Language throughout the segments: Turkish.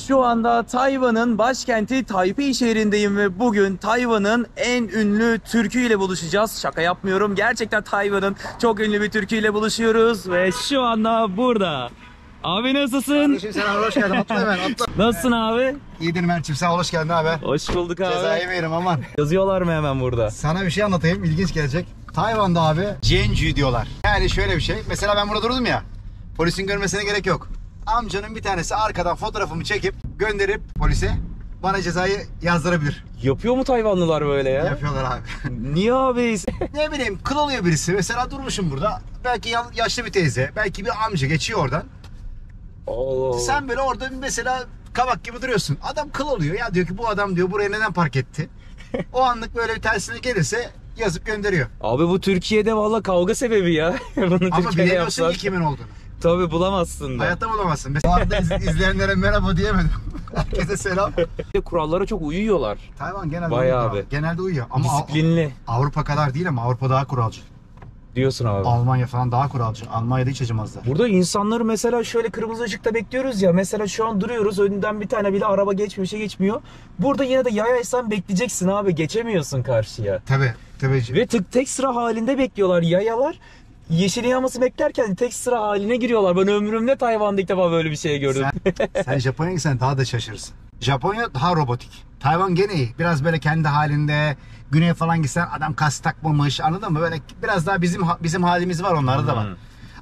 Şu anda Tayvan'ın başkenti Taipei şehrindeyim ve bugün Tayvan'ın en ünlü türküyle buluşacağız. Şaka yapmıyorum. Gerçekten Tayvan'ın çok ünlü bir türküyle buluşuyoruz ve şu anda burada. Abi nasılsın? Kardeşim sen hoş geldin. Atla hemen atla. Nasılsın abi? İyidir Mert'ciğim sen hoş geldin abi. Hoş bulduk abi. Ceza yemeyelim aman. Yazıyorlar mı hemen burada? Sana bir şey anlatayım ilginç gelecek. Tayvan'da abi Genju diyorlar. Yani şöyle bir şey. Mesela ben burada durdum ya. Polisin görmesine gerek yok. Amcanın bir tanesi arkadan fotoğrafımı çekip gönderip polise bana cezayı yazdırabilir. Yapıyor mu Tayvanlılar böyle ya? Yapıyorlar abi. Niye abi? Ne bileyim kıl oluyor birisi. Mesela durmuşum burada. Belki yaşlı bir teyze. Belki bir amca geçiyor oradan. Allah. Sen böyle orada mesela kabak gibi duruyorsun. Adam kıl oluyor. Ya diyor ki bu adam diyor buraya neden park etti? O anlık böyle bir tersine gelirse yazıp gönderiyor. Abi bu Türkiye'de valla kavga sebebi ya. Bunu Ama Türkiye'de bilemiyorsun yapsalar. ki kimin olduğunu. Tabii bulamazsın da. Hayatta bulamazsın. Mesela arada izleyenlere merhaba diyemedim. Herkese selam. Kurallara çok uyuyorlar. Tayvan genelde Bayağı uyuyor. abi. Genelde uyuyor. Ama Disiplinli Avrupa kadar değil ama Avrupa daha kuralcı. diyorsun abi. Almanya falan daha kuralcı. Almanya'da hiç acımazlar. Burada insanları mesela şöyle kırmızı ışıkta bekliyoruz ya. Mesela şu an duruyoruz. Önünden bir tane bile araba geçmiyor, şey geçmiyor. Burada yine de yayaysan bekleyeceksin abi. Geçemiyorsun karşıya. Tabii. Ve tek sıra halinde bekliyorlar. Yayalar yeşil yanması beklerken tek sıra haline giriyorlar. Ben ömrümde Tayvan'da ilk defa böyle bir şey gördüm. Sen Japonya'ya gitsen daha da şaşırırsın. Japonya daha robotik. Tayvan gene iyi. Biraz böyle kendi halinde. Güneye falan gitsen adam kas takmamış. Anladın mı? Böyle biraz daha bizim halimiz var, onlarda da var.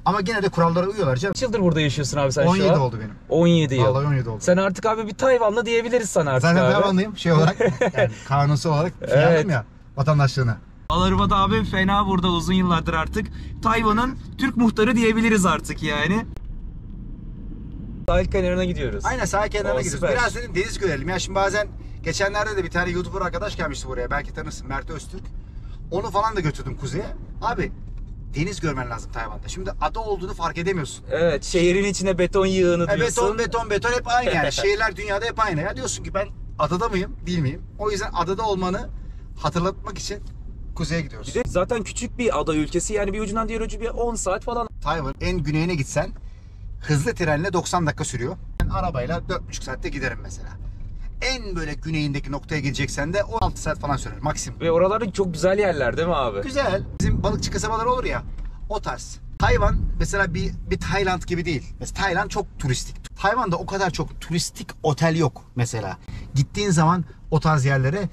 Ama gene de kurallara uyuyorlar canım. Kaç yıldır burada yaşıyorsun abi sen şu an? 17 oldu benim. 17 yıl. Vallahi 17 oldu. Sen artık abi bir Tayvanlı diyebiliriz sana artık Zaten abi. Tayvanlıyım şey olarak. Yani kanunsal olarak şey Evet. aldım ya vatandaşlığını. Alarıvat abi fena burada uzun yıllardır artık. Tayvan'ın Türk muhtarı diyebiliriz artık yani. Sahil kenarına gidiyoruz. Aynen sahil kenarına gidiyoruz. Süper. Biraz dedim deniz görelim. Ya şimdi bazen geçenlerde de bir tane YouTuber arkadaş gelmişti buraya. Belki tanırsın, Mert Öztürk. Onu falan da götürdüm kuzeye. Abi deniz görmen lazım Tayvan'da. Şimdi ada olduğunu fark edemiyorsun. Evet, şehrin içine beton yığını diyorsun. Beton hep aynı yani. Şehirler dünyada hep aynı. Ya diyorsun ki ben adada mıyım, değil miyim? O yüzden adada olmanı hatırlatmak için kuzeye gidiyoruz. Bir de zaten küçük bir ada ülkesi yani bir ucundan diğer ucu bir 10 saat falan. Tayvan en güneyine gitsen hızlı trenle 90 dakika sürüyor. Ben arabayla 4,5 saatte giderim mesela. En böyle güneyindeki noktaya gideceksen de 16 saat falan sürer maksimum. Ve oralarda çok güzel yerler değil mi abi? Güzel. Bizim balıkçı kasabalar olur ya, o tarz. Tayvan mesela bir Tayland gibi değil. Mesela Tayland çok turistik. Tayvan'da o kadar çok turistik otel yok mesela. Gittiğin zaman o tarz yerlere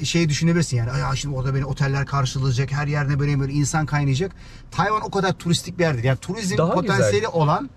şeyi düşünebilirsin yani. Ya şimdi orada beni oteller karşılayacak, her yerde böyle insan kaynayacak. Tayvan o kadar turistik bir yerdir. Yani turizm Daha potansiyeli güzel. olan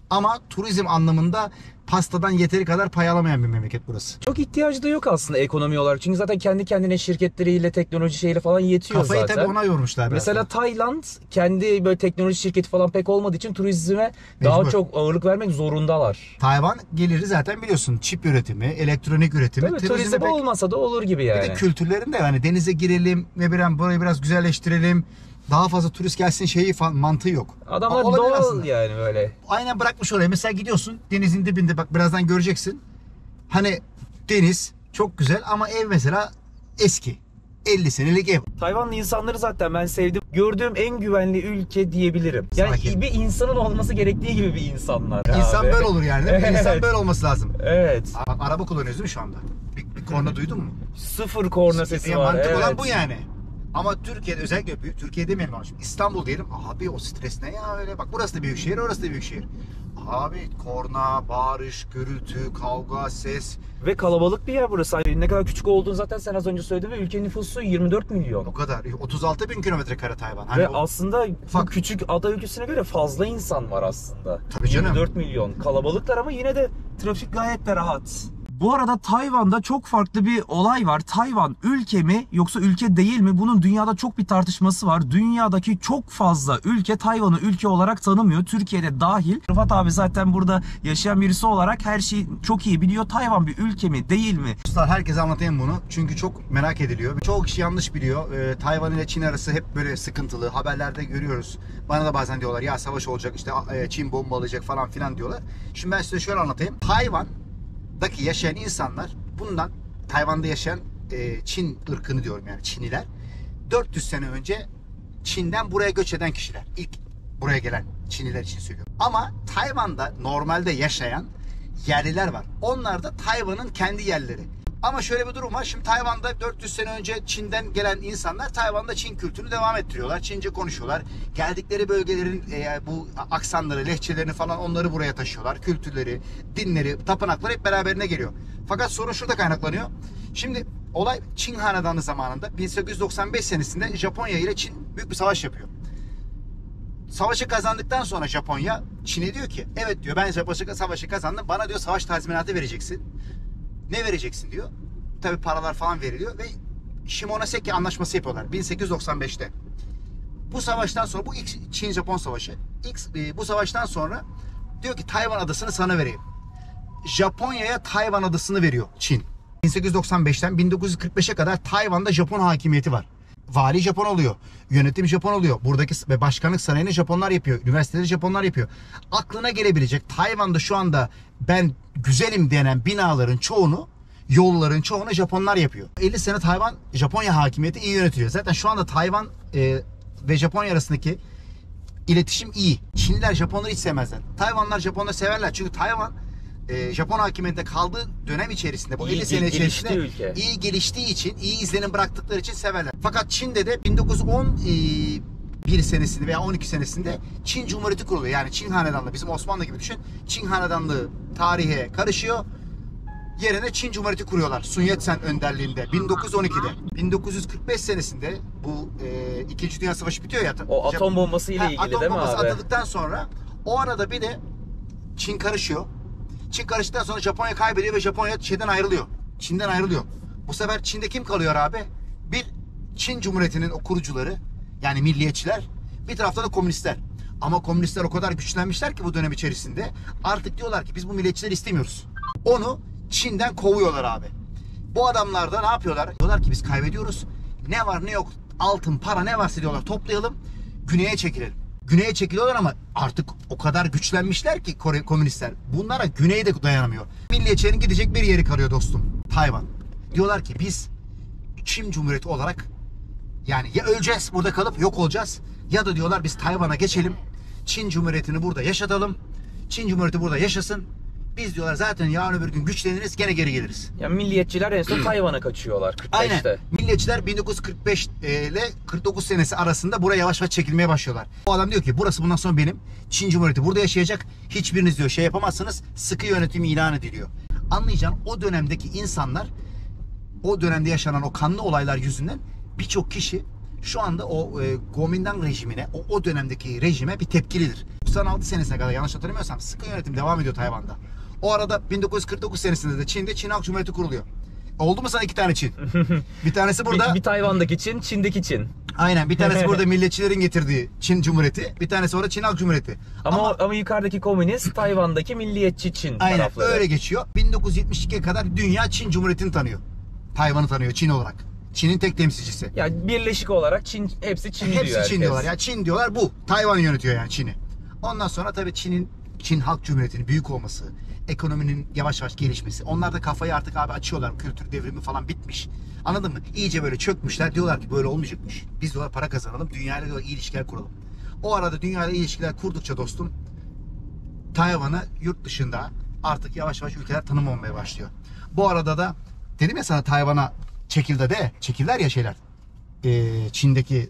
ama turizm anlamında pastadan yeteri kadar pay alamayan bir memleket burası. Çok ihtiyacı da yok aslında ekonomi olarak. Çünkü zaten kendi kendine şirketleriyle, teknoloji şeyle falan yetiyor Kafayı zaten. tabii ona yormuşlar biraz. Mesela Tayland kendi böyle teknoloji şirketi falan pek olmadığı için turizme daha Mecbur. çok ağırlık vermek zorundalar. Tayvan geliri zaten biliyorsun, çip üretimi, elektronik üretimi. Tabii Turizmde turizm pek- olmasa da olur gibi Bir yani. de kültürlerinde yani denize girelim ve burayı biraz güzelleştirelim. Daha fazla turist gelsin şeyi falan mantığı yok. Adamlar Olabilir doğal aslında. yani böyle. Aynen bırakmış oraya. Mesela gidiyorsun denizin dibinde, bak birazdan göreceksin. Hani deniz çok güzel ama ev mesela eski. 50 senelik ev. Tayvanlı insanları zaten ben sevdim. Gördüğüm en güvenli ülke diyebilirim. Yani Sakin. bir insanın olması gerektiği gibi bir insanlar. İnsan abi. böyle olur yani değil mi? Evet. İnsan böyle olması lazım. Evet. Araba kullanıyoruz değil mi şu anda? Bir korna duydun mu? Sıfır korna sesi Ya var. mantık Evet. olan bu yani. Ama Türkiye'de özellikle Türkiye demeyelim ama şimdi İstanbul diyelim. Abi o stres ne ya öyle? Bak burası da büyük şehir, orası da büyük şehir. Abi korna, bağırış, gürültü, kavga, ses. Ve kalabalık bir yer burası. Hani ne kadar küçük olduğunu zaten sen az önce söyledin ve ülkenin nüfusu 24 milyon. O kadar. 36 bin kilometre kare Tayvan. Hani Ve o- aslında bu ufak. küçük ada ülkesine göre fazla insan var aslında. Tabii canım. 24 milyon. Kalabalıklar ama yine de trafik gayet de rahat. Bu arada Tayvan'da çok farklı bir olay var. Tayvan ülke mi yoksa ülke değil mi? Bunun dünyada çok bir tartışması var. Dünyadaki çok fazla ülke Tayvan'ı ülke olarak tanımıyor. Türkiye'de dahil. Rıfat abi zaten burada yaşayan birisi olarak her şeyi çok iyi biliyor. Tayvan bir ülke mi değil mi? Dostlar herkese anlatayım bunu. Çünkü çok merak ediliyor. Çoğu kişi yanlış biliyor. Tayvan ile Çin arası hep böyle sıkıntılı. Haberlerde görüyoruz. Bana da bazen diyorlar ya savaş olacak işte Çin bombalayacak falan filan diyorlar. Şimdi ben size şöyle anlatayım. Tayvan'daki yaşayan insanlar bundan Tayvan'da yaşayan Çin ırkını diyorum yani Çinliler. 400 sene önce Çin'den buraya göç eden kişiler. İlk buraya gelen Çinliler için söylüyorum. Ama Tayvan'da normalde yaşayan yerliler var. Onlar da Tayvan'ın kendi yerleri. Ama şöyle bir durum var. Şimdi Tayvan'da 400 sene önce Çin'den gelen insanlar Tayvan'da Çin kültürünü devam ettiriyorlar. Çince konuşuyorlar. Geldikleri bölgelerin bu aksanları, lehçelerini falan onları buraya taşıyorlar. Kültürleri, dinleri, tapınakları hep beraberine geliyor. Fakat sorun şurada kaynaklanıyor. Şimdi olay Çin Hanedanı zamanında 1895 senesinde Japonya ile Çin büyük bir savaş yapıyor. Savaşı kazandıktan sonra Japonya Çin'e diyor ki evet diyor ben savaşı kazandım. Bana diyor savaş tazminatı vereceksin. Ne vereceksin diyor. Tabii paralar falan veriliyor ve Shimonoseki anlaşması yapıyorlar 1895'te. Bu savaştan sonra bu ilk Çin-Japon savaşı. Bu savaştan sonra diyor ki Tayvan adasını sana vereyim. Japonya'ya Tayvan adasını veriyor Çin. 1895'ten 1945'e kadar Tayvan'da Japon hakimiyeti var. Vali Japon oluyor. Yönetim Japon oluyor. Buradaki başkanlık sarayını Japonlar yapıyor. Üniversiteleri Japonlar yapıyor. Aklına gelebilecek Tayvan'da şu anda ben güzelim denen binaların çoğunu, yolların çoğunu Japonlar yapıyor. 50 sene Tayvan Japonya hakimiyeti iyi yönetiliyor. Zaten şu anda Tayvan ve Japonya arasındaki iletişim iyi. Çinliler Japonları hiç sevmezler. Tayvanlar Japonları severler. Çünkü Tayvan Japon hakimiyetinde kaldığı dönem içerisinde bu 50 sene içerisinde iyi geliştiği için, iyi izlenim bıraktıkları için severler. Fakat Çin'de de 1911 senesinde veya 12 senesinde Çin Cumhuriyeti kuruluyor. Yani Çin Hanedanlığı, bizim Osmanlı gibi düşün. Çin Hanedanlığı tarihe karışıyor. Yerine Çin Cumhuriyeti kuruyorlar. Sun Yat-sen önderliğinde 1912'de. 1945 senesinde bu 2. Dünya Savaşı bitiyor ya. O atom bombası ile ilgili değil mi abi? Atom bombası atıldıktan sonra o arada bir de Çin karışıyor. Çin karıştıktan sonra Japonya kaybediyor ve Japonya şeyden ayrılıyor. Çin'den ayrılıyor. Bu sefer Çin'de kim kalıyor abi? Bir Çin Cumhuriyeti'nin o kurucuları, yani milliyetçiler, bir tarafta da komünistler. Ama komünistler o kadar güçlenmişler ki bu dönem içerisinde artık diyorlar ki biz bu milliyetçileri istemiyoruz. Onu Çin'den kovuyorlar abi. Bu adamlar da ne yapıyorlar? Diyorlar ki biz kaybediyoruz. Ne var ne yok, altın, para ne varsa diyorlar toplayalım, güneye çekilelim. Güneye çekiliyorlar ama artık o kadar güçlenmişler ki komünistler. Bunlara güney de dayanamıyor. Milliyetçilerin gidecek bir yeri kalıyor dostum. Tayvan. Diyorlar ki biz Çin Cumhuriyeti olarak yani ya öleceğiz burada kalıp yok olacağız ya da diyorlar biz Tayvan'a geçelim. Çin Cumhuriyeti'ni burada yaşatalım. Çin Cumhuriyeti burada yaşasın. Biz diyorlar zaten yarın öbür gün güçleniriz gene geri geliriz. Ya milliyetçiler en son Tayvan'a kaçıyorlar 45'te. Aynen. Milliyetçiler 1945 ile 49 senesi arasında buraya yavaş yavaş çekilmeye başlıyorlar. O adam diyor ki burası bundan sonra benim. Çin Cumhuriyeti burada yaşayacak. Hiçbiriniz diyor şey yapamazsınız. Sıkı yönetim ilan ediliyor. Anlayacağın o dönemdeki insanlar, o dönemde yaşanan o kanlı olaylar yüzünden birçok kişi şu anda o Kuomintang rejimine, o dönemdeki rejime bir tepkilidir. 96 senesine kadar yanlış hatırlamıyorsam sıkı yönetim devam ediyor Tayvan'da. O arada 1949 senesinde de Çin Halk Cumhuriyeti kuruluyor. Oldu mu sana iki tane Çin? Bir tanesi burada. Bir Tayvan'daki Çin, Çin'deki Çin. Aynen, bir tanesi burada milliyetçilerin getirdiği Çin Cumhuriyeti, bir tanesi orada Çin Halk Cumhuriyeti. Ama yukarıdaki komünist Tayvan'daki milliyetçi Çin aynen, tarafları. Aynen öyle geçiyor. 1972'ye kadar dünya Çin Cumhuriyeti'ni tanıyor. Tayvan'ı tanıyor Çin olarak. Çin'in tek temsilcisi. Yani birleşik olarak Çin, hepsi Çin diyor herkes. Hepsi Çin diyorlar. Ya Çin diyorlar, bu. Tayvan yönetiyor yani Çin'i. Ondan sonra tabii Çin Halk Cumhuriyeti'nin büyük olması, ekonominin yavaş yavaş gelişmesi. Onlar da kafayı artık abi açıyorlar. Kültür devrimi falan bitmiş. Anladın mı? İyice böyle çökmüşler. Diyorlar ki böyle olmayacakmış. Biz diyorlar para kazanalım. Dünyayla diyorlar iyi ilişkiler kuralım. O arada dünyayla iyi ilişkiler kurdukça dostum, Tayvan'ı yurt dışında artık yavaş yavaş ülkeler tanımamaya başlıyor. Bu arada da dedim ya sana Tayvan'a çekildiler ya şeyler. Çin'deki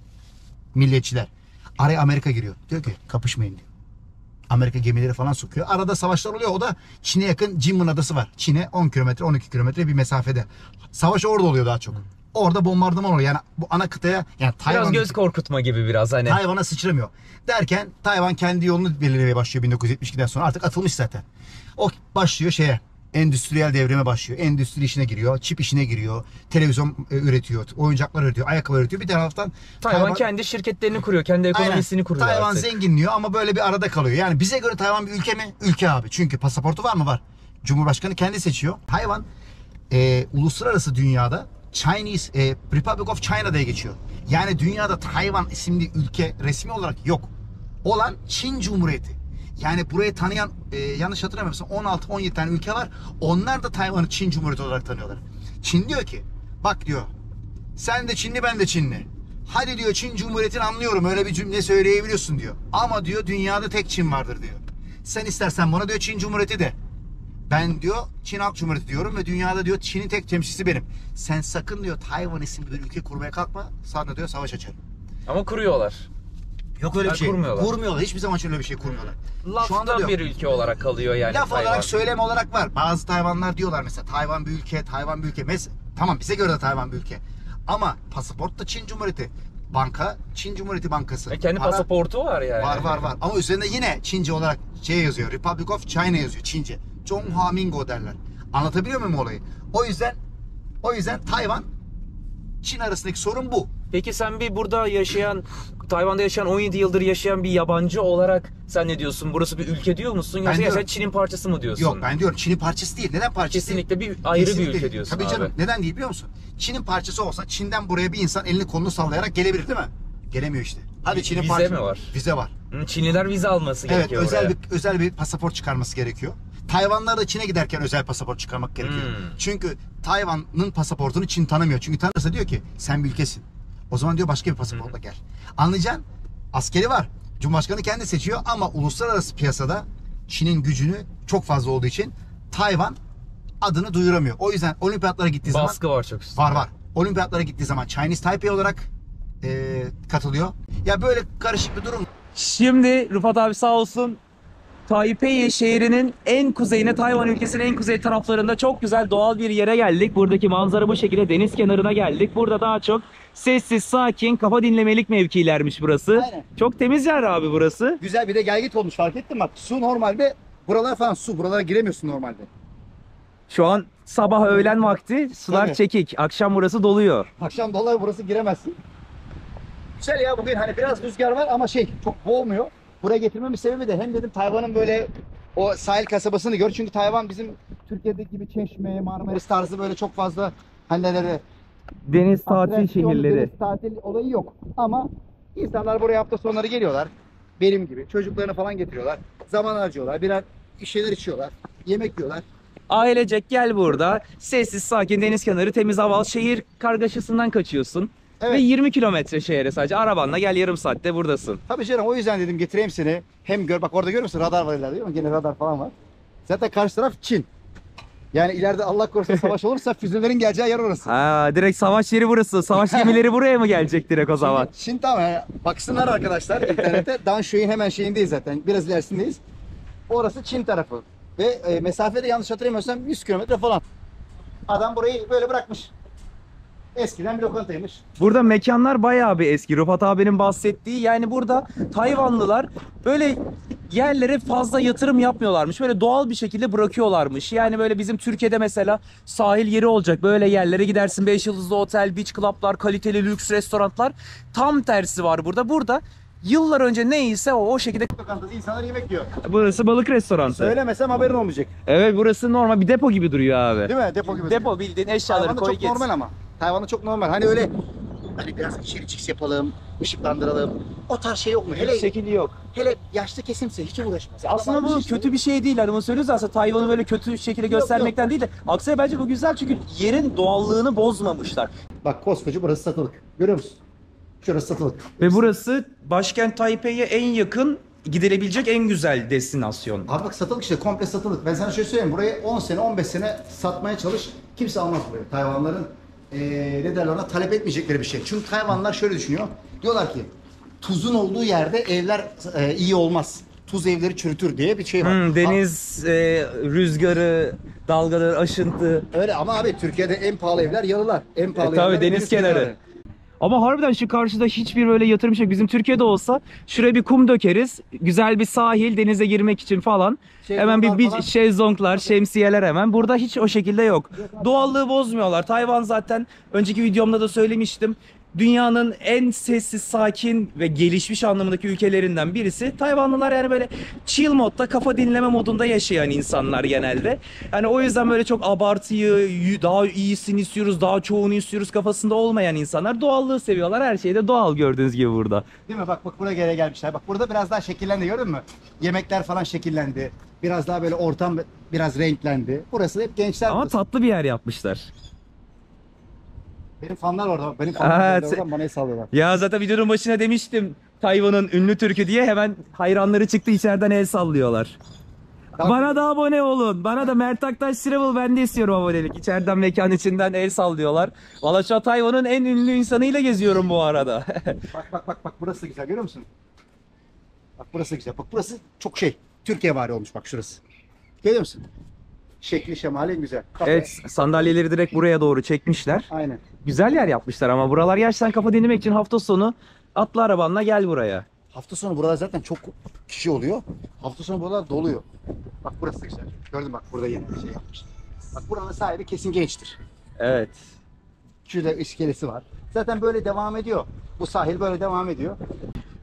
milliyetçiler. Araya Amerika giriyor. Diyor ki kapışmayın diyor. Amerika gemileri falan sokuyor. Arada savaşlar oluyor. O da Çin'e yakın Jinmen Adası var. Çin'e 10 kilometre 12 kilometre bir mesafede. Savaş orada oluyor daha çok. Orada bombardıman oluyor. Yani bu ana kıtaya yani Tayvan biraz göz korkutma gibi biraz hani. Tayvan'a sıçramıyor. Derken Tayvan kendi yolunu belirlemeye başlıyor 1972'den sonra. Artık atılmış zaten. O başlıyor endüstriyel devrime başlıyor. Endüstri işine giriyor, çip işine giriyor, televizyon üretiyor, oyuncaklar üretiyor, ayakkabı üretiyor. Bir taraftan Tayvan kendi şirketlerini kuruyor, kendi ekonomisini kuruyor. Tayvan artık zenginliyor ama böyle bir arada kalıyor. Yani bize göre Tayvan bir ülke mi? Ülke abi. Çünkü pasaportu var mı? Var. Cumhurbaşkanı kendi seçiyor. Tayvan uluslararası dünyada Chinese Republic of China diye geçiyor. Yani dünyada Tayvan isimli ülke resmi olarak yok. Olan Çin Cumhuriyeti. Yani burayı tanıyan yanlış hatırlamıyorsam 16-17 tane ülke var. Onlar da Tayvan'ı Çin Cumhuriyeti olarak tanıyorlar. Çin diyor ki bak diyor sen de Çinli ben de Çinli. Hadi diyor Çin Cumhuriyeti'ni anlıyorum öyle bir cümle söyleyebiliyorsun diyor. Ama diyor dünyada tek Çin vardır diyor. Sen istersen bana diyor Çin Cumhuriyeti de. Ben diyor Çin Halk Cumhuriyeti diyorum ve dünyada diyor Çin'in tek temsilcisi benim. Sen sakın diyor Tayvan isimli bir ülke kurmaya kalkma. Sana diyor savaş açarım. Ama kuruyorlar. Yok öyle bir şey. Kurmuyorlar. Kurmuyorlar. Hiçbir zaman öyle bir şey kurmuyorlar. Laftan bir ülke olarak kalıyor yani Laf Tayvan. olarak, söylem olarak var. Bazı Tayvanlar diyorlar mesela Tayvan bir ülke, Tayvan bir ülke. Tamam, bize göre de Tayvan bir ülke. Ama pasaport da Çin Cumhuriyeti. Banka Çin Cumhuriyeti Bankası. Kendi Para, pasaportu var yani. var. Ama üzerinde yine Çince olarak şey yazıyor. Republic of China yazıyor Çince. Zhonghua Mingo derler. Anlatabiliyor muyum olayı? O yüzden Tayvan Çin arasındaki sorun bu. Peki sen bir burada yaşayan, Tayvan'da yaşayan 17 yıldır yaşayan bir yabancı olarak sen ne diyorsun? Burası bir ülke diyor musun? Yoksa diyorum- gerçekten Çin'in parçası mı diyorsun? Yok, ben diyorum Çin'in parçası değil. Neden parçası Kesinlikle değil? bir ayrı Kesinlikle bir ülke değil. diyorsun Tabii canım. abi. Neden değil biliyor musun? Çin'in parçası olsa Çin'den buraya bir insan elini kolunu sallayarak gelebilir değil mi? Gelemiyor işte. Hadi Çin'in Vize parçası. mi var? Vize var. Çinliler vize alması Evet, gerekiyor oraya. özel bir pasaport çıkarması gerekiyor. Tayvanlar da Çin'e giderken özel pasaport çıkarmak gerekiyor. Çünkü Tayvan'ın pasaportunu Çin tanımıyor. Çünkü tanırsa diyor ki sen bir ülkesin. O zaman diyor başka bir pasaportla gel. Anlayacaksın? Askeri var. Cumhurbaşkanı kendi seçiyor ama uluslararası piyasada Çin'in gücünü çok fazla olduğu için Tayvan adını duyuramıyor. O yüzden olimpiyatlara gittiği zaman Baskı var çok üstünde. var. Olimpiyatlara gittiği zaman Chinese Taipei olarak katılıyor. Ya böyle karışık bir durum. Şimdi Rıfat abi sağ olsun Taipei şehrinin en kuzeyine, Tayvan ülkesinin en kuzey taraflarında çok güzel doğal bir yere geldik. Buradaki manzara bu şekilde, deniz kenarına geldik. Burada daha çok sessiz, sakin, kafa dinlemelik mevkilermiş burası. Aynen. Çok temiz yer abi burası. Güzel bir de gelgit olmuş, fark ettin bak. Su normalde buralar falan su. Buralara giremiyorsun normalde. Şu an sabah öğlen vakti sular Tabii. çekik. Akşam burası doluyor. Akşam dolar burası giremezsin. Güzel ya, bugün hani biraz rüzgar var ama çok boğmuyor. Buraya getirmemin sebebi de hem dedim Tayvan'ın böyle o sahil kasabasını gör. Çünkü Tayvan bizim Türkiye'deki gibi Çeşme, Marmaris tarzı böyle çok fazla hani Deniz tatil atraksiyon, şehirleri. deniz tatil olayı yok. Ama insanlar buraya hafta sonları geliyorlar. Benim gibi çocuklarını falan getiriyorlar. Zaman harcıyorlar. Birer şeyler içiyorlar. Yemek yiyorlar. Ailecek gel burada. Sessiz, sakin, deniz kenarı, temiz hava al. Şehir kargaşasından kaçıyorsun. Evet. Ve 20 kilometre şehre sadece. Arabanla gel, yarım saatte buradasın. Tabii canım, o yüzden dedim getireyim seni. Hem gör, bak orada görüyor musun, radar var ileride, değil mi? Gene radar falan var. Zaten karşı taraf Çin. Yani ileride Allah korusun savaş olursa füzelerin geleceği yer orası. Ha, direkt savaş yeri burası. Savaş gemileri buraya mı gelecek direkt o zaman? Çin tamam yani. Baksınlar arkadaşlar internete. Danshui'nin hemen şeyindeyiz zaten. Biraz ilerisindeyiz. Orası Çin tarafı. Ve mesafede yanlış hatırlamıyorsam 100 kilometre falan. Adam burayı böyle bırakmış. Eskiden bir lokantaymış. Burada mekanlar bayağı bir eski. Rıfat abinin bahsettiği, yani burada Tayvanlılar böyle yerlere fazla yatırım yapmıyorlarmış. Böyle doğal bir şekilde bırakıyorlarmış. Yani böyle bizim Türkiye'de mesela sahil yeri olacak. Böyle yerlere gidersin, 5 yıldızlı otel, beach club'lar, kaliteli lüks restoranlar. Tam tersi var burada. Burada yıllar önce neyse o şekilde. Lokantada insanlar yemek yiyor. Burası balık restoranı. Söylemesem haberin olmayacak. Evet, burası normal bir depo gibi duruyor abi. Değil mi? Depo gibi. Depo, bildiğin eşyaları Tayvan'da koy çok git. normal ama. Tayvan'da çok normal. Hani öyle hani biraz içeri çıks yapalım, ışıklandıralım. O tarz şey yok mu? Hele Şekili yok. hele yaşlı kesimse hiç uğraşmaz. Aslında bu kötü bir şey değil. Hani bunu söylüyoruz aslında, Tayvan'ı böyle kötü şekilde göstermekten değil de aksine bence bu güzel, çünkü yerin doğallığını bozmamışlar. Bak koskoca burası satılık. Görüyor musun? Şurası satılık. Ve burası başkent Taipei'ye en yakın gidilebilecek en güzel destinasyon. Abi bak satılık işte, komple satılık. Ben sana şöyle söyleyeyim. Burayı 10 sene 15 sene satmaya çalış. Kimse almaz burayı. Tayvanların ne derler ona, talep etmeyecekleri bir şey. Çünkü Tayvanlar şöyle düşünüyor. Diyorlar ki tuzun olduğu yerde evler iyi olmaz. Tuz evleri çürütür diye bir şey var. Deniz rüzgarı, dalgaları, aşıntı. Öyle ama abi Türkiye'de en pahalı evler yalılar. En pahalı Tabii evler deniz kenarı. Ama harbiden şu karşıda hiçbir böyle yatırım şey yok. Bizim Türkiye'de olsa şuraya bir kum dökeriz. Güzel bir sahil, denize girmek için falan. Hemen bir falan. şezlonglar, şemsiyeler hemen. Burada hiç o şekilde yok. Doğallığı bozmuyorlar. Tayvan zaten önceki videomda da söylemiştim. Dünyanın en sessiz, sakin ve gelişmiş anlamındaki ülkelerinden birisi. Tayvanlılar yani böyle chill modda, kafa dinleme modunda yaşayan insanlar genelde. Yani o yüzden böyle çok abartıyı, daha iyisini istiyoruz, daha çoğunu istiyoruz kafasında olmayan insanlar. Doğallığı seviyorlar. Her şey de doğal, gördüğünüz gibi burada. Değil mi? Bak buraya gelmişler. Bak burada biraz daha şekillendi, gördün mü? Yemekler falan şekillendi. Biraz daha böyle ortam biraz renklendi. Burası hep gençler. Ama burası. tatlı bir yer yapmışlar. Benim fanlar orada. Benim fanlar oradan bana el sallıyorlar. Ya zaten videonun başına demiştim, Tayvan'ın ünlü türkü diye, hemen hayranları çıktı içeriden el sallıyorlar. Bana da abone olun. Bana da Mert Aktaş Travel, ben de istiyorum abonelik. İçeriden mekan içinden el sallıyorlar. Valla şu an Tayvan'ın en ünlü insanıyla geziyorum bu arada. Bak burası da güzel, görüyor musun? Bak burası da güzel. Bak burası çok şey. Türkiye vari olmuş bak şurası. Görüyor musun? Şekli şemali en güzel. Kafe. Evet, sandalyeleri direkt buraya doğru çekmişler. Aynen. Güzel yer yapmışlar ama buralar gerçekten kafa dinlemek için hafta sonu atla arabanla gel buraya. Hafta sonu buralar zaten çok kişi oluyor. Hafta sonu buralar doluyor. Bak burası da güzel. Gördün bak burada yeni bir şey yapmış. Bak buranın sahibi kesin gençtir. Evet. Şurada iskelesi var. Zaten böyle devam ediyor. Bu sahil böyle devam ediyor.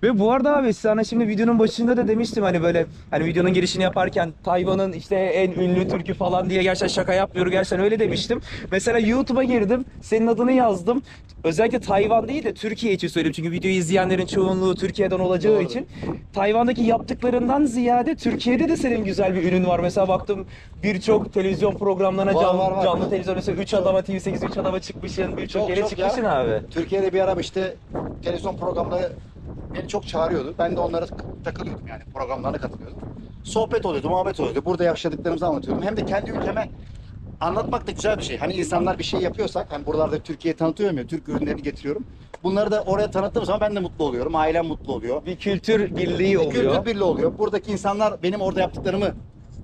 Ve bu arada abi sana şimdi videonun başında da demiştim hani böyle hani videonun girişini yaparken Tayvan'ın işte en ünlü türkü falan diye gerçekten şaka yapmıyorum, gerçekten öyle demiştim. Mesela YouTube'a girdim, senin adını yazdım. Özellikle Tayvan değil de Türkiye için söyleyeyim çünkü videoyu izleyenlerin çoğunluğu Türkiye'den olacağı için. Tayvan'daki yaptıklarından ziyade Türkiye'de de senin güzel bir ünün var. Mesela baktım birçok televizyon programlarına canlı televizyon, mesela 3 adama TV8 3 adama çıkmışsın, birçok yere çıkmışsın abi. Türkiye'de bir ara işte televizyon programları beni çok çağırıyordu. Ben de onlara takılıyordum yani programlarına katılıyordum. Sohbet oluyordu, muhabbet oluyordu. Burada yaşadıklarımızı anlatıyordum. Hem de kendi ülkeme anlatmak da güzel bir şey. Hani insanlar bir şey yapıyorsak, hani buralarda Türkiye'yi tanıtıyorum ya, Türk ürünlerini getiriyorum. Bunları da oraya tanıttığım zaman ben de mutlu oluyorum. Ailem mutlu oluyor. Bir kültür birliği oluyor. Kültür birliği oluyor. Buradaki insanlar benim orada yaptıklarımı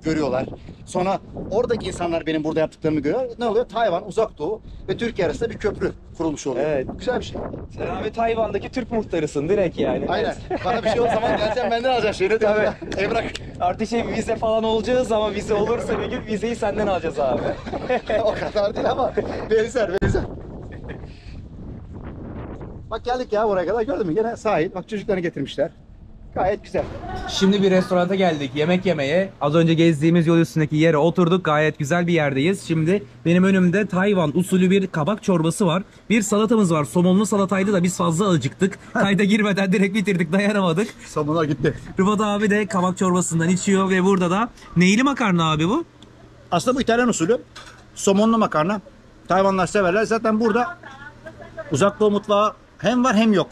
görüyorlar. Sonra oradaki insanlar benim burada yaptıklarımı görüyor. Ne oluyor? Tayvan, Uzak Doğu ve Türkiye arasında bir köprü kurulmuş oluyor. Evet. Güzel bir şey. Sen abi Tayvan'daki Türk muhtarısın direkt yani. Aynen. Bana bir şey olduğu zaman gelsen benden alacaksın şeyini. Tabii. Evrak. Artık şey vize falan olacağız ama vize olursa bir gün vizeyi senden alacağız abi. O kadar değil ama benzer. Bak geldik ya buraya kadar, gördün mü? Yine sahil. Bak çocuklarını getirmişler. Gayet güzel. Şimdi bir restoranta geldik yemek yemeye. Az önce gezdiğimiz yol üstündeki yere oturduk. Gayet güzel bir yerdeyiz. Şimdi benim önümde Tayvan usulü bir kabak çorbası var. Bir salatamız var. Somonlu salataydı da biz fazla acıktık. Kayda girmeden direkt bitirdik, dayanamadık. Somonlar gitti. Rıfat abi de kabak çorbasından içiyor ve burada da neyli makarna abi bu? Aslında bu İtalyan usulü. Somonlu makarna. Tayvanlar severler. Zaten burada Uzak Doğu mutfağı hem var hem yok.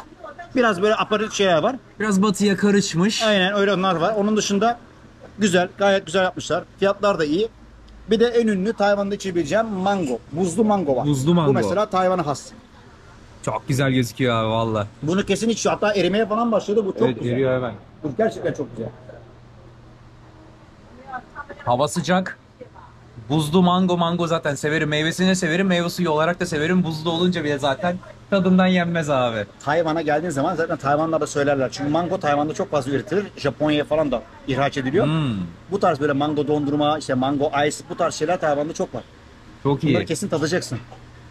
Biraz böyle aparat şeyler var. Biraz batıya karışmış. Aynen öyle, onlar var. Onun dışında güzel, gayet güzel yapmışlar. Fiyatlar da iyi. Bir de en ünlü Tayvan'da içebileceğim mango. Buzlu mango var. Buzlu mango. Bu mesela Tayvan'a has. Çok güzel gözüküyor abi valla. Bunu kesin içiyor. Hatta erimeye falan başladı. Bu çok Evet, güzel. geliyor hemen. Bu gerçekten çok güzel. Hava sıcak. Buzlu mango zaten severim. Meyvesini severim. Meyve suyu olarak da severim. Buzlu olunca bile zaten tadından yenmez abi. Tayvan'a geldiğin zaman zaten Tayvan'da da söylerler. Çünkü mango Tayvan'da çok fazla üretilir. Japonya'ya falan da ihraç ediliyor. Bu tarz böyle mango dondurma, işte mango ice, bu tarz şeyler Tayvan'da çok var. Çok Bunları iyi. kesin tadacaksın.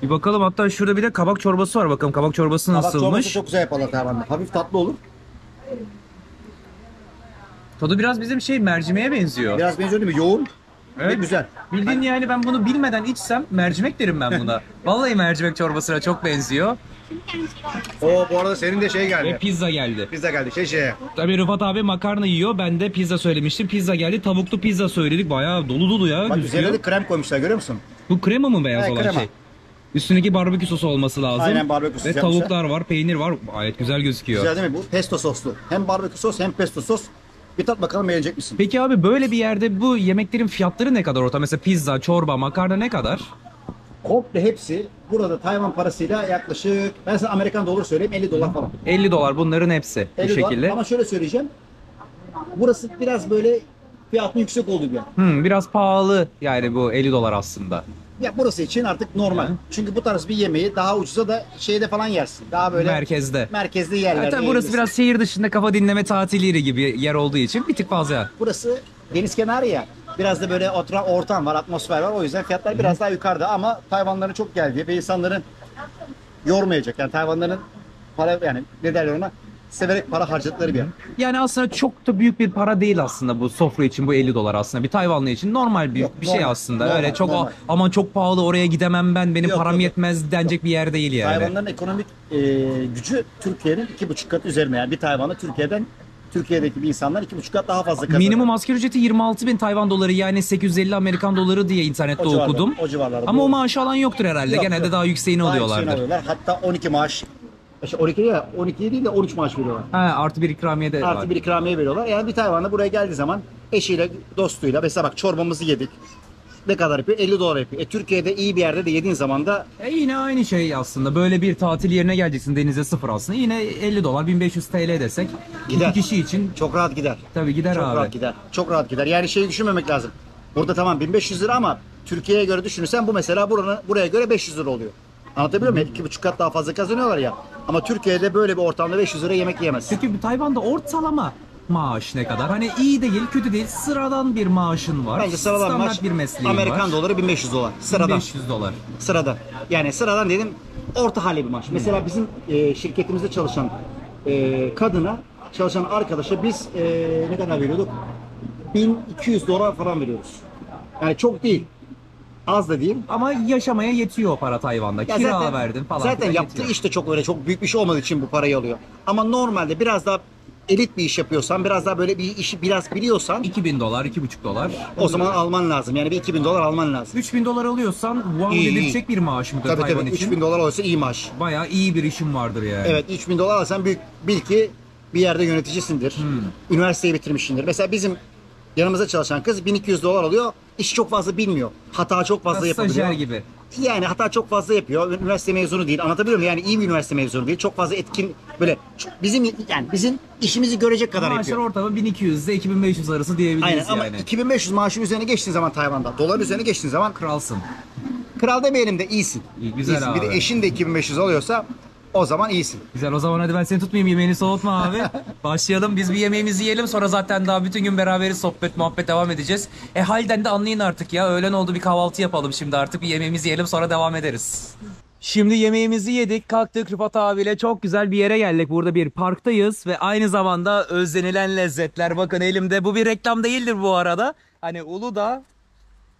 Bir bakalım, hatta şurada bir de kabak çorbası var. Bakalım kabak çorbası Kabak nasılmış? çorbası çok güzel yaparlar Tayvan'da. Hafif tatlı olur. Tadı biraz bizim şey mercimeğe benziyor. Biraz benziyor değil mi? Yoğun ve Evet. güzel. Bildiğin yani ben bunu bilmeden içsem mercimek derim ben buna. Vallahi mercimek çorbasına çok benziyor. Bu arada senin de şey Ve geldi. pizza geldi. Pizza geldi. Tabii Rıfat abi makarna yiyor. Ben de pizza söylemiştim. Pizza geldi. Tavuklu pizza söyledik. Bayağı dolu dolu ya. Bak gözüküyor. üzerine de krem koymuşlar, görüyor musun? Bu krema mı beyaz Evet, olan krema. şey? Üstündeki barbekü sosu olması lazım. Aynen, barbekü sosu Ve yapmışlar. tavuklar var, peynir var. Gayet güzel gözüküyor. Güzel değil mi bu? Pesto soslu. Hem barbekü sos hem pesto sos. Bir tat bakalım, beğenecek misin? Peki abi böyle bir yerde bu yemeklerin fiyatları ne kadar orta? Mesela pizza, çorba, makarna ne kadar? Komple hepsi burada Tayvan parasıyla yaklaşık, ben sana Amerikan doları söyleyeyim, $50 falan. 50 dolar bunların hepsi bu 50 dolar. şekilde. Ama şöyle söyleyeceğim. Burası biraz böyle fiyatın yüksek olduğu bir yer. Biraz pahalı yani bu 50 dolar aslında. Ya burası için artık normal. Çünkü bu tarz bir yemeği daha ucuza da şeyde falan yersin. Daha böyle Merkezde. merkezde yerlerde Zaten burası yiyebilirsin. biraz şehir dışında kafa dinleme tatili yeri gibi yer olduğu için bir tık fazla. Burası deniz kenarı ya. Biraz da böyle ortam var, atmosfer var. O yüzden fiyatlar biraz daha yukarıda ama Tayvanların çok geldiği ve insanların yormayacak. Yani Tayvanların para, yani ne derler ona, severek para harcadıkları bir yer. Yani aslında çok da büyük bir para değil aslında bu sofra için bu 50 dolar aslında. Bir Tayvanlı için normal bir, Yok, bir şey normal, aslında. normal, Öyle çok normal. aman çok pahalı oraya gidemem ben benim Yok, param yok. yetmez denecek bir yer değil yani. Tayvanların ekonomik gücü Türkiye'nin 2,5 kat üzerine. Yani bir Tayvan'ı Türkiye'deki bir insanlar 2,5 kat daha fazla kazanıyor. Minimum asgari ücreti 26 bin Tayvan doları yani 850 Amerikan doları diye internette O civarlarda, okudum. o civarlarda. Ama o Doğru. maaşı alan yoktur herhalde. Yok, Genelde yok. daha yükseğini Daha alıyorlardır. yükseğini alıyorlar. Hatta 12 maaş İşte 12 değil, 12 değil de 13 maaş veriyorlar. Ha, artı bir ikramiye de var. Artı bir ikramiye veriyorlar. Yani bir Tayvanlı buraya geldiği zaman eşiyle, dostuyla, mesela bak çorbamızı yedik. Ne kadar yapıyor? 50 dolar yapıyor. Türkiye'de iyi bir yerde de yediğin zaman da Yine aynı şey aslında. Böyle bir tatil yerine geleceksin, denize sıfır aslında. Yine 50 dolar 1500 TL desek. Gider. 2 kişi için çok rahat gider. tabii gider Çok abi. rahat gider. Çok rahat gider. Yani şeyi düşünmemek lazım. Burada tamam 1500 lira ama Türkiye'ye göre düşünürsen bu mesela buraya göre 500 lira oluyor. Anlatabiliyor muyum? 2,5 kat daha fazla kazanıyorlar ya. Ama Türkiye'de böyle bir ortamda 500 lira yemek yiyemezsin. Çünkü Tayvan'da ortalama maaş ne kadar? Hani iyi değil, kötü değil. Sıradan bir maaşın var. Bence sıradan Standart maaş bir mesleğin Amerikan var. doları 1500 dolar. Sıradan. 1500 dolar. Sıradan. Yani sıradan dedim orta hali bir maaş. Mesela bizim şirketimizde çalışan kadına, çalışan arkadaşa biz ne kadar veriyorduk? 1200 dolar falan veriyoruz. Yani çok değil. Az da değil. Ama yaşamaya yetiyor o para Tayvan'da. Ya Kira verdin falan. Zaten filan yaptığı yetiyor. iş de çok öyle çok büyük bir şey olmadığı için bu parayı alıyor. Ama normalde biraz daha elit bir iş yapıyorsan, biraz daha böyle bir işi biraz biliyorsan 2000 dolar, 2,5 dolar. o zaman alman lazım. Yani bir 2000 dolar alman lazım. 3000 dolar alıyorsan wow İyi, dedirtecek bir maaş mıdır Tabii Tayvan tabii için? 3000 dolar olsa iyi maaş. Bayağı iyi bir işin vardır yani. Evet 3000 dolar alsan bil ki bir yerde yöneticisindir. Üniversiteyi bitirmişsindir. Mesela bizim yanımızda çalışan kız 1200 dolar alıyor. İşi çok fazla bilmiyor. Hata çok fazla yapabiliyor. Stajyer gibi. Yani hata çok fazla yapıyor. Üniversite mezunu değil. Anlatabiliyor muyum? Yani iyi bir üniversite mezunu değil. Çok fazla etkin böyle bizim işimizi görecek kadar Maaşlar yapıyor. ortalama 1200 ile 2500 arası diyebiliriz Aynen yani. ama 2500 maaşın üzerine geçtiğin zaman Tayvan'da, dolar üzerine geçtiğin zaman Kralsın. kral demeyelim de iyisin. İyi, güzel İyisin. Bir de abi. eşin de 2500 alıyorsa o zaman iyisin. Güzel, o zaman hadi ben seni tutmayayım, yemeğini soğutma abi. Başlayalım, biz bir yemeğimizi yiyelim, sonra zaten daha bütün gün beraberiz, sohbet muhabbet devam edeceğiz. Halden de anlayın artık ya, öğlen oldu, bir kahvaltı yapalım şimdi artık, bir yemeğimizi yiyelim sonra devam ederiz. Şimdi yemeğimizi yedik, kalktık, Rıfat abiyle çok güzel bir yere geldik. Burada bir parktayız ve aynı zamanda özlenilen lezzetler. Bakın elimde, bu bir reklam değildir bu arada. Hani Uludağ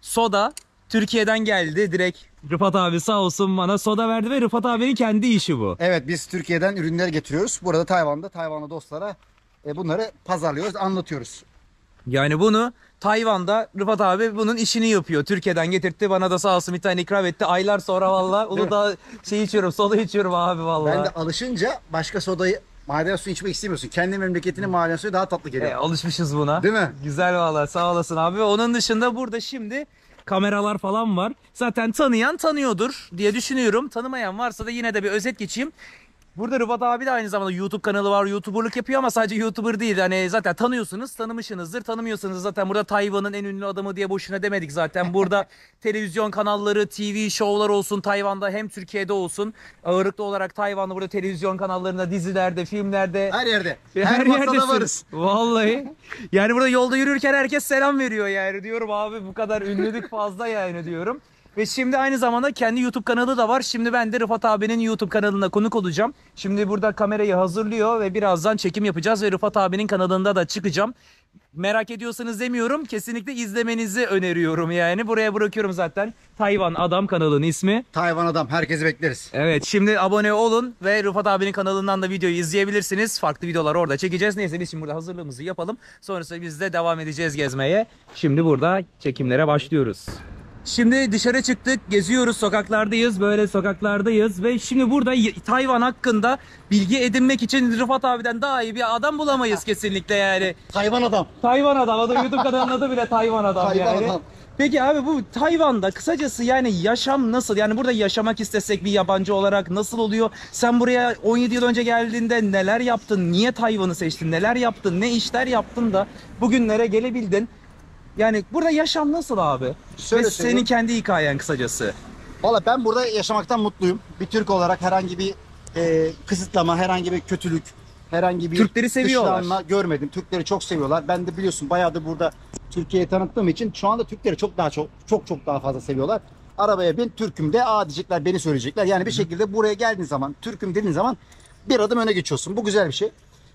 soda Türkiye'den geldi direkt. Rıfat abi sağ olsun bana soda verdi ve Rıfat abinin kendi işi bu. Evet biz Türkiye'den ürünler getiriyoruz. Burada Tayvanlı dostlara bunları pazarlıyoruz, anlatıyoruz. Yani bunu Tayvan'da Rıfat abi bunun işini yapıyor. Türkiye'den getirtti, bana da sağ olsun bir tane ikram etti. Aylar sonra valla Uludağ şey içiyorum, soda içiyorum abi valla. Ben de alışınca başka sodayı, maden suyu içmek istemiyorsun. Kendi memleketinin maden suyu daha tatlı geliyor. Alışmışız buna. Değil mi? Güzel valla, sağ olasın abi. Onun dışında burada şimdi kameralar falan var. Zaten tanıyan tanıyordur diye düşünüyorum. Tanımayan varsa da yine de bir özet geçeyim. Burada Rıfat abi de aynı zamanda YouTube kanalı var. YouTuber'lık yapıyor ama sadece YouTuber değil. Hani zaten tanıyorsunuz, tanımışsınızdır. Tanımıyorsanız zaten burada Tayvan'ın en ünlü adamı diye boşuna demedik zaten. Burada televizyon kanalları, TV şovlar olsun Tayvan'da hem Türkiye'de olsun. Ağırlıklı olarak Tayvan'da burada televizyon kanallarında, dizilerde, filmlerde. Her yerde. Her masada yerdesin. varız. Vallahi. Yani burada yolda yürürken herkes selam veriyor yani. Diyorum abi bu kadar ünlülük fazla yani diyorum. Ve şimdi aynı zamanda kendi YouTube kanalı da var. Şimdi ben de Rıfat abinin YouTube kanalına konuk olacağım. Şimdi burada kamerayı hazırlıyor ve birazdan çekim yapacağız ve Rıfat abinin kanalında da çıkacağım. Merak ediyorsanız demiyorum, kesinlikle izlemenizi öneriyorum yani. Buraya bırakıyorum zaten. Tayvan Adam kanalının ismi. Tayvan Adam, herkesi bekleriz. Evet, şimdi abone olun ve Rıfat abinin kanalından da videoyu izleyebilirsiniz. Farklı videolar orada çekeceğiz. Neyse biz şimdi burada hazırlığımızı yapalım. Sonrasında biz de devam edeceğiz gezmeye. Şimdi burada çekimlere başlıyoruz. Şimdi dışarı çıktık, geziyoruz, sokaklardayız, böyle sokaklardayız ve şimdi burada Tayvan hakkında bilgi edinmek için Rıfat abiden daha iyi bir adam bulamayız kesinlikle yani. Tayvan Adam. Tayvan adam, adı YouTube kanalının adı bile Tayvan adam Tayvan yani. adam. Peki abi bu Tayvan'da kısacası yani yaşam nasıl? Yani burada yaşamak istesek bir yabancı olarak nasıl oluyor? Sen buraya 17 yıl önce geldiğinde neler yaptın? Niye Tayvan'ı seçtin? Neler yaptın? Ne işler yaptın da bugünlere gelebildin? Yani burada yaşam nasıl abi? Şöyle Ve söyleyeyim. senin kendi hikayen kısacası. Valla ben burada yaşamaktan mutluyum. Bir Türk olarak herhangi bir kısıtlama, herhangi bir kötülük, herhangi bir Türkleri seviyorlar. dışlanma görmedim. Türkleri çok seviyorlar. Ben de biliyorsun bayağıdır burada Türkiye'yi tanıttığım için şu anda Türkleri çok daha fazla seviyorlar. Arabaya bin, Türk'üm de, diyecekler, beni söyleyecekler. Yani bir şekilde buraya geldiğin zaman, Türk'üm dediğin zaman bir adım öne geçiyorsun. Bu güzel bir şey.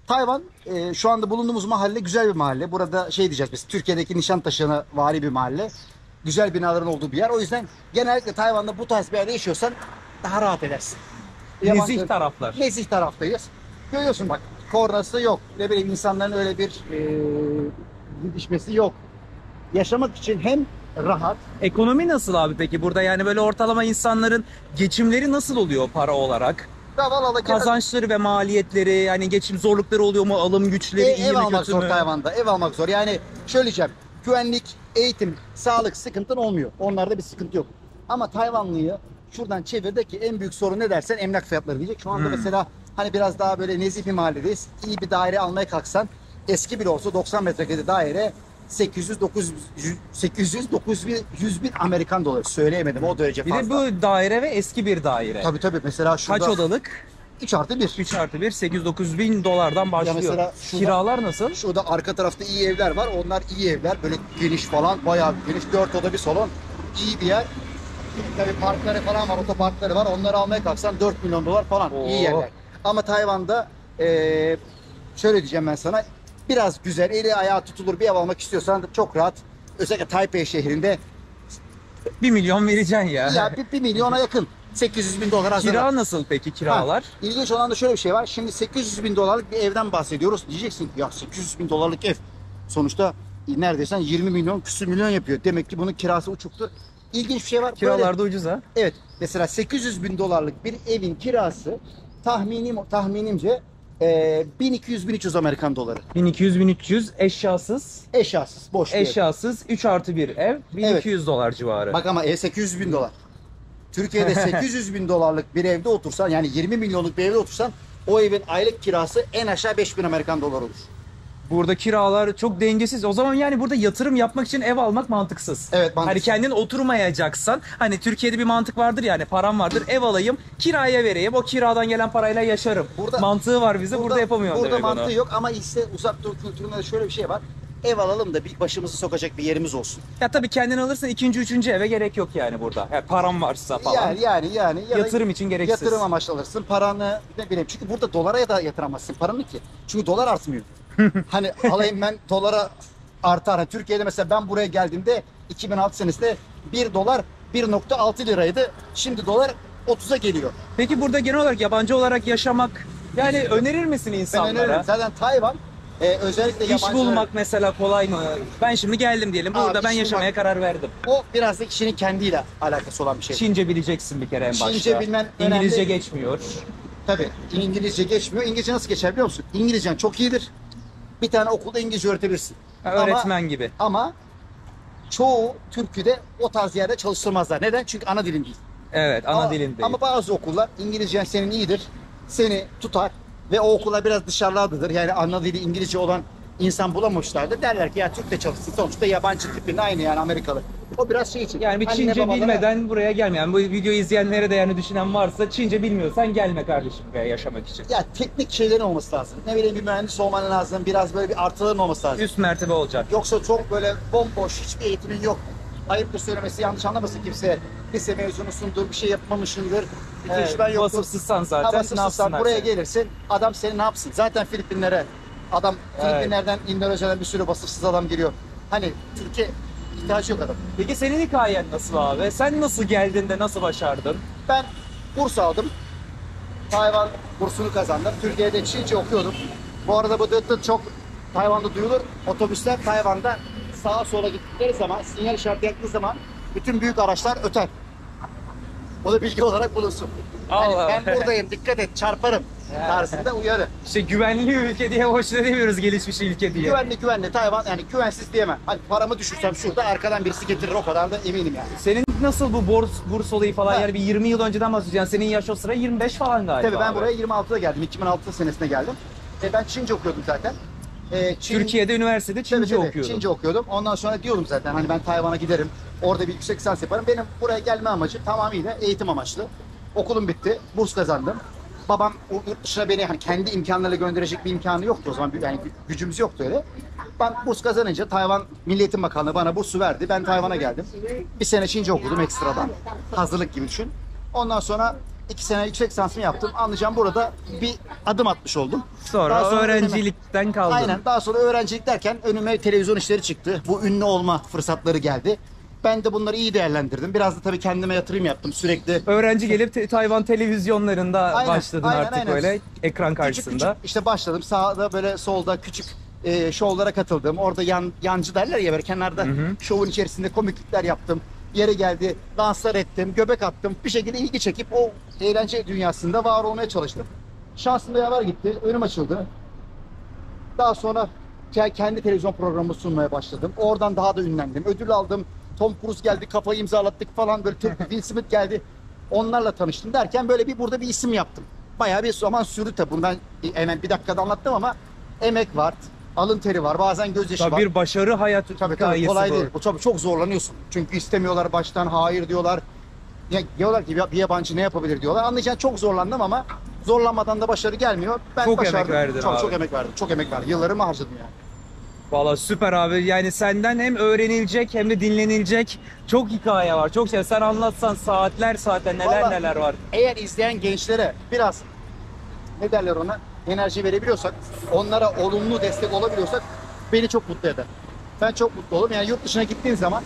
Tayvan şu anda bulunduğumuz mahalle güzel bir mahalle. Burada şey diyeceğiz biz, Türkiye'deki Nişantaşı'na vari bir mahalle. Güzel binaların olduğu bir yer. O yüzden genellikle Tayvan'da bu tarz bir yerde yaşıyorsan daha rahat edersin. Nezih taraflar. Nezih taraftayız. Görüyorsun bak, kornası yok. Ne bileyim, insanların öyle bir didişmesi yok. Yaşamak için hem rahat. Ekonomi nasıl abi peki burada? Yani böyle ortalama insanların geçimleri nasıl oluyor para olarak? Ya vallahi Kazançları ve maliyetleri, yani geçim zorlukları oluyor mu? Alım güçleri iyi ev mi almak kötü zor mü? Tayvan'da. Ev almak zor. Yani şöyle diyeceğim. Güvenlik, eğitim, sağlık sıkıntın olmuyor. Onlarda bir sıkıntı yok. Ama Tayvanlıyı şuradan çevir de ki en büyük sorun ne dersen emlak fiyatları diyecek. Şu anda mesela hani biraz daha böyle nezih bir mahalledeyiz. İyi bir daire almaya kalksan eski bile olsa 90 metrekare daire 800 bin Amerikan doları. Söyleyemedim o derece Bir fazla. de bu daire ve eski bir daire. Tabii mesela şurada Kaç odalık? 3+1. 3 artı 1, 8-9 bin dolardan başlıyor. mesela şurada- Kiralar nasıl? Şurada arka tarafta iyi evler var. Onlar iyi evler. Böyle geniş falan. Bayağı geniş. 4 oda bir salon. İyi bir yer. Tabii parkları falan var. Otoparkları var. Onları almaya kalksan 4 milyon dolar falan. Oo. İyi yerler. Ama Tayvan'da şöyle diyeceğim ben sana. Biraz güzel, eli ayağı tutulur bir ev almak istiyorsan çok rahat. Özellikle Taipei şehrinde 1 milyon vereceksin ya. ya 1 milyona yakın. 800 bin dolar hazırlar. Kira nasıl peki kiralar? Ha, ilginç olan da şöyle bir şey var. Şimdi 800 bin dolarlık bir evden bahsediyoruz. Diyeceksin ki ya 800 bin dolarlık ev. Sonuçta neredeyse 20 milyon küsür milyon yapıyor. Demek ki bunun kirası uçuktur. İlginç bir şey var. Kiralar da Böyle, ucuz ha. evet. Mesela 800 bin dolarlık bir evin kirası tahminimce 1200-1300 Amerikan doları. 1200-1300 eşyasız. Eşyasız, boş bir ev. Eşyasız 2 artı 1 ev 1200 dolar civarı. Bak ama ev 800 bin dolar. Türkiye'de 800 bin dolarlık bir evde otursan yani 20 milyonluk bir evde otursan o evin aylık kirası en aşağı 5000 Amerikan dolar olur. Burada kiralar çok dengesiz. O zaman yani burada yatırım yapmak için ev almak mantıksız. Evet, mantıksız. Hani kendin oturmayacaksan, hani Türkiye'de bir mantık vardır yani, param vardır, ev alayım, kiraya vereyim, o kiradan gelen parayla yaşarım. Burada- mantığı var bize, burada yapamıyoruz Burada demek mantığı onu. yok ama ise uzak doğu kültüründe de şöyle bir şey var. Ev alalım da bir başımızı sokacak bir yerimiz olsun. Ya tabii kendin alırsan ikinci, üçüncü eve gerek yok yani burada. Yani param varsa falan. Yani ya da Yatırım için gereksiz. Yatırım amaçlı alırsın. Paranı ne bileyim. Çünkü burada dolara ya da yatıramazsın paranı ki. Çünkü dolar artmıyor. Hani alayım ben dolara artar. Hani Türkiye'de mesela ben buraya geldiğimde 2006 senesinde 1 dolar 1,6 liraydı. Şimdi dolar 30'a geliyor. Peki burada genel olarak yabancı olarak yaşamak, yani önerir misin Ben insanlara? öneririm. Zaten Tayvan özellikle İş yabancılara- bulmak mesela kolay mı? Ben şimdi geldim diyelim. Burada Abi, ben iş yaşamaya bulmak- karar verdim. O biraz da kişinin kendiyle alakası olan bir şey. Çince bileceksin bir kere en başta. Çince bilmen İngilizce önemli. geçmiyor. Tabii İngilizce geçmiyor. İngilizce nasıl geçer biliyor musun? İngilizcen çok iyidir. Bir tane okulda İngilizce öğretebilirsin. Öğretmen gibi. Ama çoğu Türk'ü o tarz yerde çalıştırmazlar. Neden? Çünkü ana dilin değil. Evet, ana dilin değil. Ama bazı okullar İngilizcen senin iyidir. Seni tutar ve o okullar biraz dışarılardadır. Yani ana dili İngilizce olan insan bulamamışlardır. Derler ki ya Türk de çalışsın. Sonuçta yabancı tipinde aynı yani Amerikalı. O biraz şey için. Yani bir Anne Çince babalara- bilmeden buraya gelme. Yani bu videoyu izleyenlere de yani düşünen varsa, Çince bilmiyorsan gelme kardeşim buraya yaşamak için. Ya teknik şeylerin olması lazım. Ne bileyim bir mühendis olman lazım. Biraz böyle bir artıların olması lazım. Üst mertebe olacak. Yoksa çok böyle bomboş, hiçbir eğitimin yok. Ayıptır söylemesi, yanlış anlamasın kimse. Lise mezunusundur, bir şey yapmamışsındır. Bir tecrüben yoktur. Vasıfsızsan zaten Ha, ne vasıfsızsan yapsınlar buraya seni? gelirsin, adam seni ne yapsın? Zaten Filipinlere, adam Evet. Filipinlerden, Endonezya'dan bir sürü vasıfsız adam geliyor. Hani Türkiye ihtiyacı yok adam. Peki senin hikayen nasıl abi? Sen nasıl geldin de nasıl başardın? Ben burs aldım. Tayvan bursunu kazandım. Türkiye'de Çince okuyordum. Bu arada bu dıt dıt çok Tayvan'da duyulur. Otobüsler Tayvan'da sağa sola gittikleri zaman, sinyal işareti yaktığı zaman bütün büyük araçlar öter. O da bilgi olarak bulunsun. Yani Allah. ben buradayım, dikkat et, çarparım tarzında uyarı. İşte güvenli ülke diye boşuna demiyoruz, gelişmiş ülke diye. Güvenli Tayvan, yani güvensiz diyemem. Hani paramı düşürsem şurada arkadan birisi getirir, o kadar da eminim yani. Senin nasıl bu burs olayı falan, Ha. yani bir 20 yıl önceden bahsediyorsun. Senin yaş o sıra 25 falan galiba. Tabii ben abi. buraya 26'da geldim, 2006 senesinde geldim. Ben Çince okuyordum zaten. Türkiye'de üniversitede Çince Tabii, okuyordum. Çince okuyordum. Ondan sonra diyordum zaten hani ben Tayvan'a giderim. Orada bir yüksek lisans yaparım. Benim buraya gelme amacı tamamıyla eğitim amaçlı. Okulum bitti. Burs kazandım. Babam o yurt dışına beni hani kendi imkanlarıyla gönderecek bir imkanı yoktu o zaman. Yani gücümüz yoktu öyle. Ben burs kazanınca Tayvan Milli Eğitim Bakanlığı bana bursu verdi. Ben Tayvan'a geldim. Bir sene Çince okudum ekstradan. Hazırlık gibi düşün. Ondan sonra 2 sene yüksek lisansımı yaptım. Anlayacağım burada bir adım atmış oldum. Sonra Daha öğrencilikten kaldın. Aynen. Daha sonra öğrencilik derken önüme televizyon işleri çıktı. Bu ünlü olma fırsatları geldi. Ben de bunları iyi değerlendirdim. Biraz da tabii kendime yatırım yaptım sürekli. Öğrenci gelip Tayvan televizyonlarında Aynen, başladın aynen, artık aynen. böyle ekran Küçük karşısında. küçük işte başladım. Sağda böyle solda küçük şovlara katıldım. Orada yancı derler ya böyle kenarda şovun içerisinde komiklikler yaptım. Yere geldi, danslar ettim, göbek attım. Bir şekilde ilgi çekip o eğlence dünyasında var olmaya çalıştım. Şansım da yaver gitti, önüm açıldı. Daha sonra kendi televizyon programımı sunmaya başladım. Oradan daha da ünlendim. Ödül aldım. Tom Cruise geldi, kafayı imzalattık falan böyle. Will Smith geldi. Onlarla tanıştım derken böyle burada bir isim yaptım. Bayağı bir zaman sürdü tabii. Bunu ben hemen bir dakikada anlattım ama emek var, alın teri var, bazen gözyaşı Tabii var. bir başarı hayat Tabii hikayesi kolay bu. değil. Bu tabii çok zorlanıyorsun. Çünkü istemiyorlar baştan, hayır diyorlar. Ya, diyorlar ki bir yabancı ne yapabilir diyorlar. Anlayacağın çok zorlandım ama zorlanmadan da başarı gelmiyor. Ben Çok başardım. emek verdin çok, abi. çok emek verdim. Çok emek verdim. Yıllarımı harcadım yani. Valla süper abi. Yani senden hem öğrenilecek hem de dinlenilecek çok hikaye var. Çok şey. Sen anlatsan saatler neler Vallahi neler var. Eğer izleyen gençlere biraz ne derler ona enerji verebiliyorsak, onlara olumlu destek olabiliyorsak beni çok mutlu eder. Ben çok mutlu olurum. Yani yurt dışına gittiğin zaman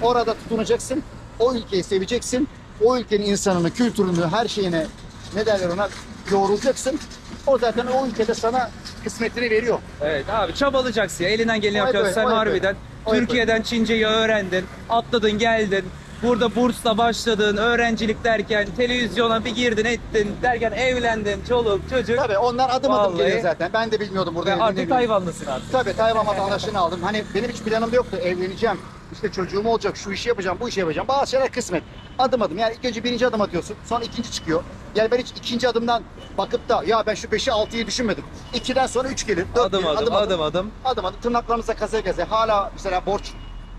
orada tutunacaksın, o ülkeyi seveceksin, o ülkenin insanını, kültürünü, her şeyine ne derler ona yoğrulacaksın. O zaten o ülkede sana kısmetini veriyor. Evet abi çabalayacaksın ya. Elinden geleni O hep yapacaksın. öyle, Sen o hep harbiden öyle. O hep Türkiye'den Çince'yi öğrendin. Atladın geldin. Burada bursla başladın. Öğrencilik derken televizyona bir girdin ettin. Derken evlendin. Çoluk çocuk. Tabii onlar adım adım Vallahi. geliyor zaten. Ben de bilmiyordum burada. Ve evlenmeyi. artık Tayvanlısın artık. Tabii Tayvan vatandaşlığını aldım. Hani benim hiç planım yoktu. Evleneceğim, işte çocuğum olacak, şu işi yapacağım, bu işi yapacağım. Bazı şeyler kısmet. Adım adım. Yani ilk önce birinci adım atıyorsun. Sonra ikinci çıkıyor. Yani ben hiç ikinci adımdan bakıp da ya ben şu 5'i 6'yı düşünmedim. 2'den sonra 3 gelir. 4 Adım gelir. adım adım adım. Adım adım. Tırnaklarımıza kazıya kazıya. Hala mesela borç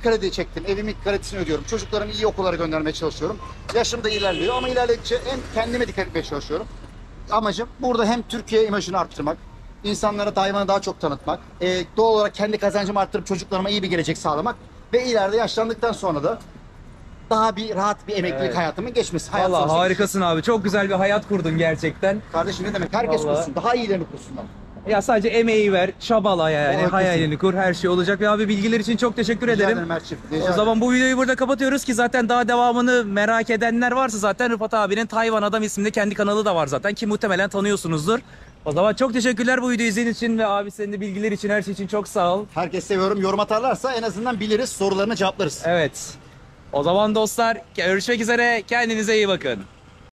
kredi çektim. Evimin kredisini ödüyorum. Çocuklarımı iyi okullara göndermeye çalışıyorum. Yaşım da ilerliyor ama ilerledikçe hem kendime dikkat etmeye çalışıyorum. Amacım burada hem Türkiye imajını arttırmak, insanlara Tayvan'ı daha çok tanıtmak, doğal olarak kendi kazancımı arttırıp çocuklarıma iyi bir gelecek sağlamak ve ileride yaşlandıktan sonra da daha bir rahat bir emeklilik Evet. hayatımın geçmesi. Hayat Valla sonrası harikasın abi. Çok güzel bir hayat kurdun gerçekten. geçmesi. Kardeşim ne demek? Herkes Vallahi. kursun. Daha iyilerini kursunlar. Ya sadece emeği ver, çabala yani. Haklısın. Hayalini kur, her şey olacak. Ve abi bilgiler için çok teşekkür Rica ederim. ederim Mert'ciğim. Rica O ederim. zaman bu videoyu burada kapatıyoruz ki zaten daha devamını merak edenler varsa zaten Rıfat abinin Tayvan Adam isimli kendi kanalı da var zaten ki muhtemelen tanıyorsunuzdur. O zaman çok teşekkürler bu videoyu izlediğiniz için ve abi senin de bilgiler için her şey için çok sağ ol. Herkes seviyorum. Yorum atarlarsa en azından biliriz. Sorularını cevaplarız. Evet. O zaman dostlar görüşmek üzere. Kendinize iyi bakın.